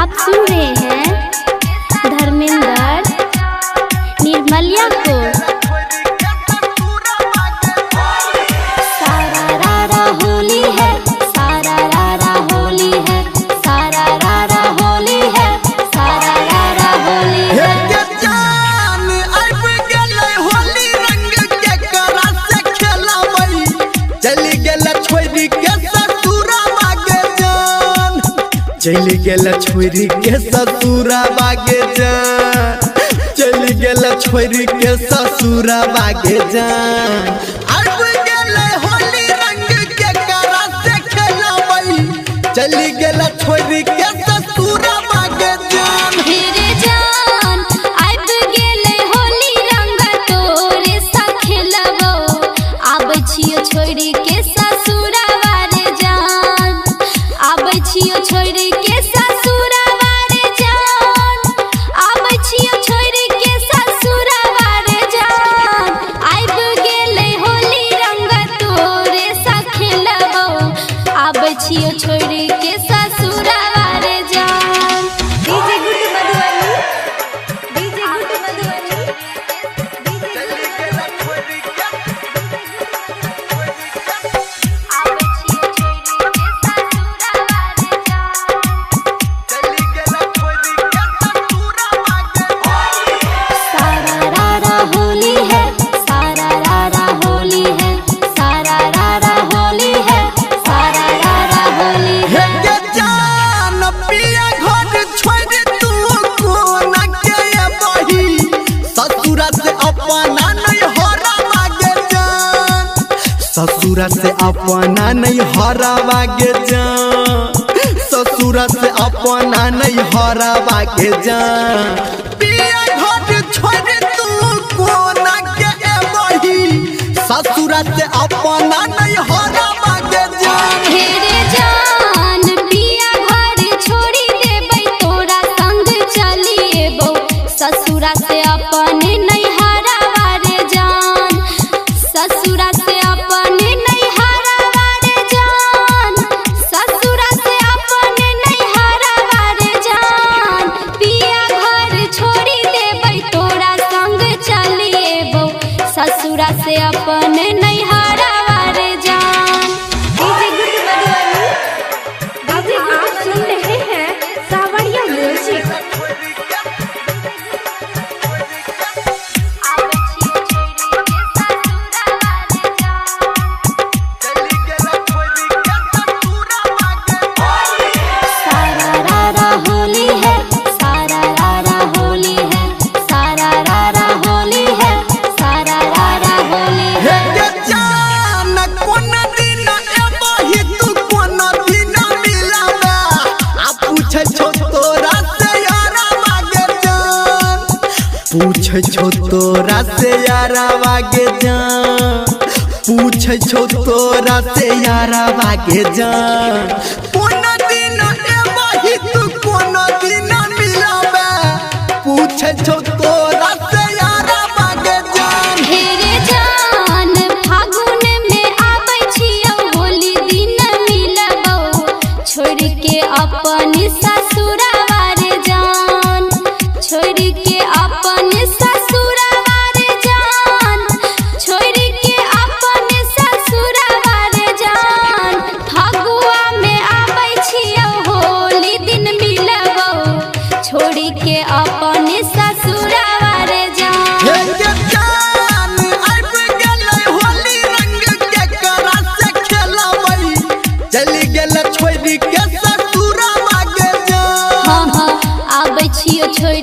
आप सुन रहे हैं धर्मेंद्र निर्मलिया को। सारा रारा होली है, सारा रारा होली है, सारा रारा होली है, सारा रारा होली है। चली गेल छोरी के ससुरा बागे जान, चली गेल छोरी के ससुरा बागे जान। अब गेल होली रंग के करा से खेलबई, चली गेल छोरी के ससुरा बागे जान। हेरे जान अब गेले होली रंग तोरे सा खेलबो, आबै छियो छोरी के ससुरा बारे जान, आबै छियो छोरी के ससुरा बारे जान, आबै छियो छोरी के ससुरा बारे जान। आब गेले होली रंग तोरे सा खेलबो, आबै छियो छोरी के ससुरा बारे जान। DJ good Madhubani, DJ good Madhubani, चली गेल छोरी के आबै छियो छोरी के ससुरा बारे जान। चली गेल छोरी के ससुरा बागे जान। सारा रारा होली है, सारा रारा होली है, सारा रारा होली है, सारा रारा होली है। हे जान पिया घर छोड़ तू कोना के बही, ससुरा से अपना नहीं हरा मागे जान, ससुरा से अपना नहीं हरा मागे जान, ससुरा से अपना नहीं हरा मागे जान। पिया घर छोड़ तू कोना के बही, ससुरा से अपना नहीं हरा मागे जान। हेरे जान पिया घर छोड़ी देबै, तोरा संग चलिएबो, ससुरा से अपने नहीं हरा बारे जान, ससुरा से अपने नहीं हरा बारे जान, ससुरा से अपने नहीं हरा बारे जान। पिया घर छोड़ी देबै, तोरा संग चलिएबो, ससुरा से अपने नहीं हरा बारे जान। डीजे गुड मधुबनी, डीजे आप सुन रहे हैं सावरिया म्यूजिक। आबै छियो छोरी के ससुरा बारे जान। सारा रारा होली है, सारा रारा होली है, सारा रारा होली है, सारा रारा होली है। हे जान कोन दिन एबही तू कोन दिन मिलावा, आ पूछै छौ तोरा से यारा मागे जान, पूछै छौ तोरा से यारा मागे जान, पूछै छौ तोरा से यारा मागे जान। कोन दिन एबही तू कोन दिन मिलावा, पूछै छौ तोरा से यारा मागे जान। हेरे जान फागुन में आबै छियो, होली दिन मिलबो, छोड़ के अपन ससुरा बारे जान, छोड़ के अपन ससुरा बारे जान, छोड़ के अपन ससुरा बारे जान। फगुआ में आबै छियो, होली दिन मिलबो, छोड़ के अपन ससुरा बारे जान। हे जान अब गेलै होली रंग के करा से खेलबई, चली गेल छोरी के ससुरा मागे जान। हाँ हाँ आबै छियो छोड़